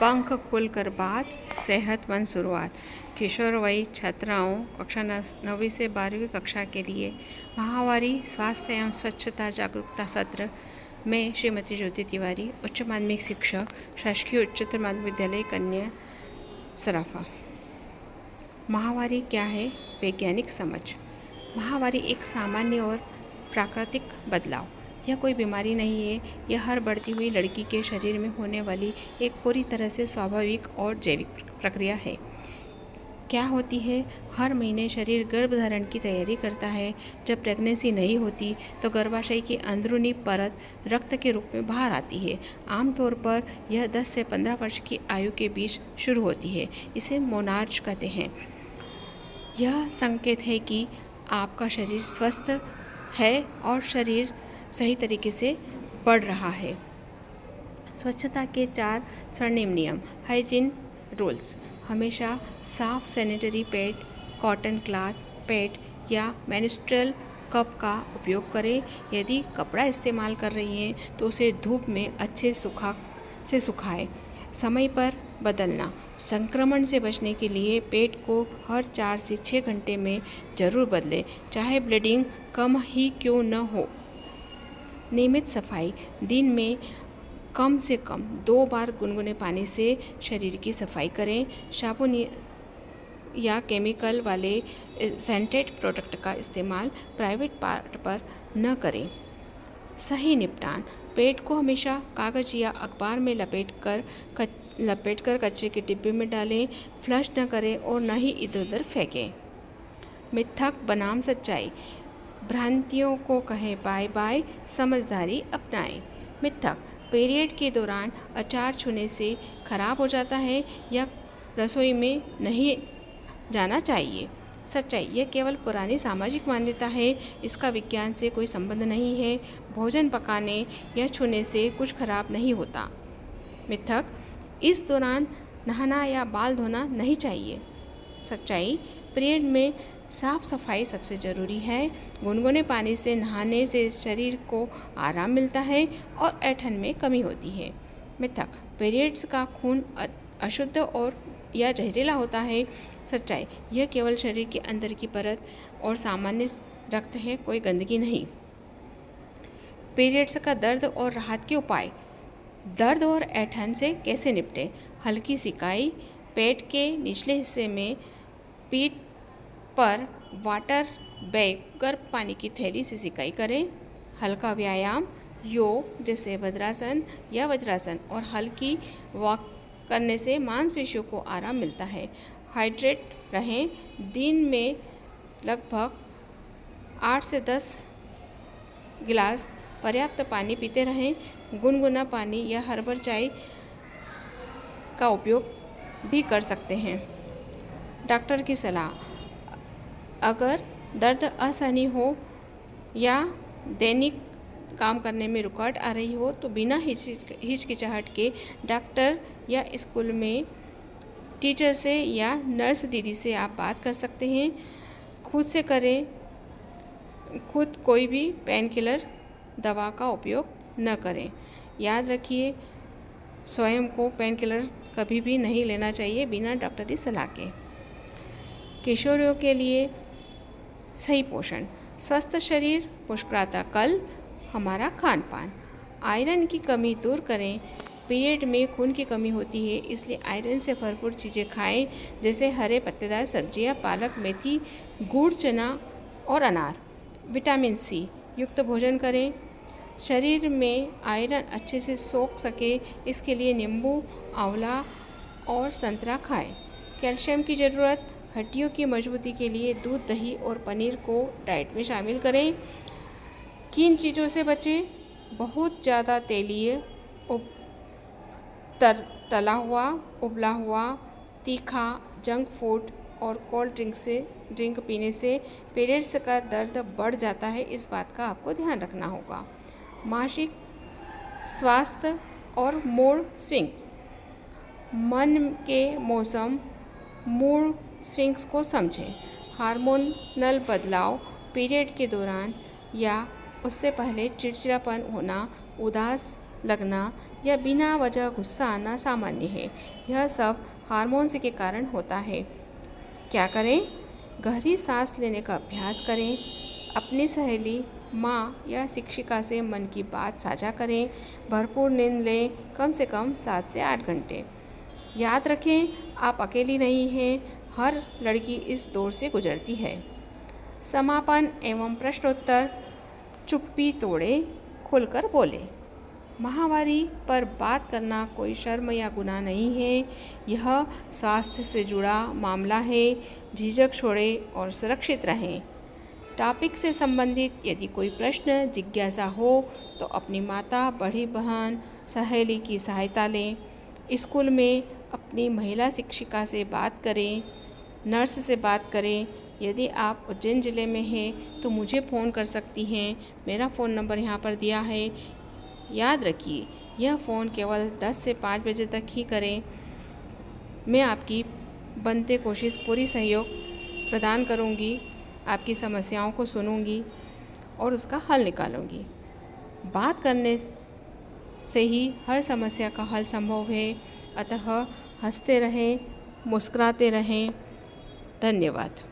पंख खुलकर बात, सेहतमंद शुरुआत। किशोरवयी छात्राओं कक्षा 9वीं से 12वीं कक्षा के लिए माहवारी स्वास्थ्य एवं स्वच्छता जागरूकता सत्र में श्रीमती ज्योति तिवारी, उच्च माध्यमिक शिक्षक, शासकीय उच्चतर माध्यमिक विद्यालय कन्या सराफा। माहवारी क्या है? वैज्ञानिक समझ। माहवारी एक सामान्य और प्राकृतिक बदलाव। यह कोई बीमारी नहीं है, यह हर बढ़ती हुई लड़की के शरीर में होने वाली एक पूरी तरह से स्वाभाविक और जैविक प्रक्रिया है। क्या होती है? हर महीने शरीर गर्भधारण की तैयारी करता है। जब प्रेगनेंसी नहीं होती तो गर्भाशय की अंदरूनी परत रक्त के रूप में बाहर आती है। आमतौर पर यह 10 से 15 वर्ष की आयु के बीच शुरू होती है। इसे मोनार्च कहते हैं। यह संकेत है कि आपका शरीर स्वस्थ है और शरीर सही तरीके से बढ़ रहा है। स्वच्छता के 4 स्वर्णिम नियम। Hygiene rules. हमेशा साफ sanitary pad, cotton cloth pad या मेंस्ट्रुअल कप का उपयोग करें। यदि कपड़ा इस्तेमाल कर रही हैं तो उसे धूप में अच्छे से सुखाएं। समय पर बदलना। संक्रमण से बचने के लिए पैड को हर 4 से 6 घंटे में ज़रूर बदलें, चाहे ब्लीडिंग कम ही क्यों न हो। नियमित सफाई। दिन में कम से कम 2 बार गुनगुने पानी से शरीर की सफाई करें। साबुन या केमिकल वाले सेंटेड प्रोडक्ट का इस्तेमाल प्राइवेट पार्ट पर न करें। सही निपटान। पैड को हमेशा कागज़ या अखबार में लपेटकर कचरे के डिब्बे में डालें। फ्लश न करें और न ही इधर उधर फेंकें। मिथक बनाम सच्चाई। भ्रांतियों को कहें बाय बाय, समझदारी अपनाएं। मिथक। पीरियड के दौरान अचार छूने से खराब हो जाता है या रसोई में नहीं जाना चाहिए। सच्चाई। यह केवल पुरानी सामाजिक मान्यता है, इसका विज्ञान से कोई संबंध नहीं है। भोजन पकाने या छूने से कुछ खराब नहीं होता। मिथक। इस दौरान नहाना या बाल धोना नहीं चाहिए। सच्चाई। पीरियड में साफ सफाई सबसे ज़रूरी है। गुनगुने पानी से नहाने से शरीर को आराम मिलता है और ऐंठन में कमी होती है। मिथक। पीरियड्स का खून अशुद्ध और या जहरीला होता है। सच्चाई। यह केवल शरीर के अंदर की परत और सामान्य रक्त है, कोई गंदगी नहीं। पीरियड्स का दर्द और राहत के उपाय। दर्द और ऐंठन से कैसे निपटें? हल्की सिकाई। पेट के निचले हिस्से में पीठ पर वाटर बैग, गर्म पानी की थैली से सिकाई करें। हल्का व्यायाम, योग जैसे भद्रासन या वज्रासन और हल्की वॉक करने से मांसपेशियों को आराम मिलता है। हाइड्रेट रहें। दिन में लगभग 8 से 10 गिलास पर्याप्त पानी पीते रहें। गुनगुना पानी या हर्बल चाय का उपयोग भी कर सकते हैं। डॉक्टर की सलाह। अगर दर्द असहनीय हो या दैनिक काम करने में रुकावट आ रही हो तो बिना हिचकिचाहट के डॉक्टर या स्कूल में टीचर से या नर्स दीदी से आप बात कर सकते हैं। खुद कोई भी पेन किलर दवा का उपयोग न करें। याद रखिए, स्वयं को पेन किलर कभी भी नहीं लेना चाहिए बिना डॉक्टरी सलाह के। किशोरियों के लिए सही पोषण। स्वस्थ शरीर, पुष्कलता कल, हमारा खान पान। आयरन की कमी दूर करें। पीरियड में खून की कमी होती है, इसलिए आयरन से भरपूर चीज़ें खाएं, जैसे हरे पत्तेदार सब्जियां, पालक, मेथी, गुड़, चना और अनार। विटामिन सी युक्त भोजन करें। शरीर में आयरन अच्छे से सोख सके, इसके लिए नींबू, आंवला और संतरा खाएं। कैल्शियम की ज़रूरत। हड्डियों की मजबूती के लिए दूध, दही और पनीर को डाइट में शामिल करें। किन चीज़ों से बचें? बहुत ज़्यादा तेलीय, तला हुआ, उबला हुआ, तीखा, जंक फूड और कोल्ड ड्रिंक पीने से पीरियड्स का दर्द बढ़ जाता है, इस बात का आपको ध्यान रखना होगा। मासिक स्वास्थ्य और मूड स्विंग्स। मन के मौसम मूड स्विंग्स को समझें। हार्मोनल बदलाव। पीरियड के दौरान या उससे पहले चिड़चिड़ापन होना, उदास लगना या बिना वजह गुस्सा आना सामान्य है। यह सब हार्मोन्स के कारण होता है। क्या करें? गहरी सांस लेने का अभ्यास करें। अपनी सहेली, माँ या शिक्षिका से मन की बात साझा करें। भरपूर नींद लें, कम से कम 7 से 8 घंटे। याद रखें, आप अकेली नहीं हैं, हर लड़की इस दौर से गुजरती है। समापन एवं प्रश्नोत्तर। चुप्पी तोड़े, खुलकर बोले। माहवारी पर बात करना कोई शर्म या गुनाह नहीं है। यह स्वास्थ्य से जुड़ा मामला है। झिझक छोड़ें और सुरक्षित रहें। टॉपिक से संबंधित यदि कोई प्रश्न, जिज्ञासा हो तो अपनी माता, बड़ी बहन, सहेली की सहायता लें। स्कूल में अपनी महिला शिक्षिका से बात करें, नर्स से बात करें। यदि आप उज्जैन ज़िले में हैं तो मुझे फ़ोन कर सकती हैं। मेरा फ़ोन नंबर यहाँ पर दिया है। याद रखिए, यह फ़ोन केवल 10 से 5 बजे तक ही करें। मैं आपकी बनते कोशिश पूरी सहयोग प्रदान करूँगी, आपकी समस्याओं को सुनूँगी और उसका हल निकालूँगी। बात करने से ही हर समस्या का हल संभव है। अतः हंसते रहें, मुस्कुराते रहें। धन्यवाद।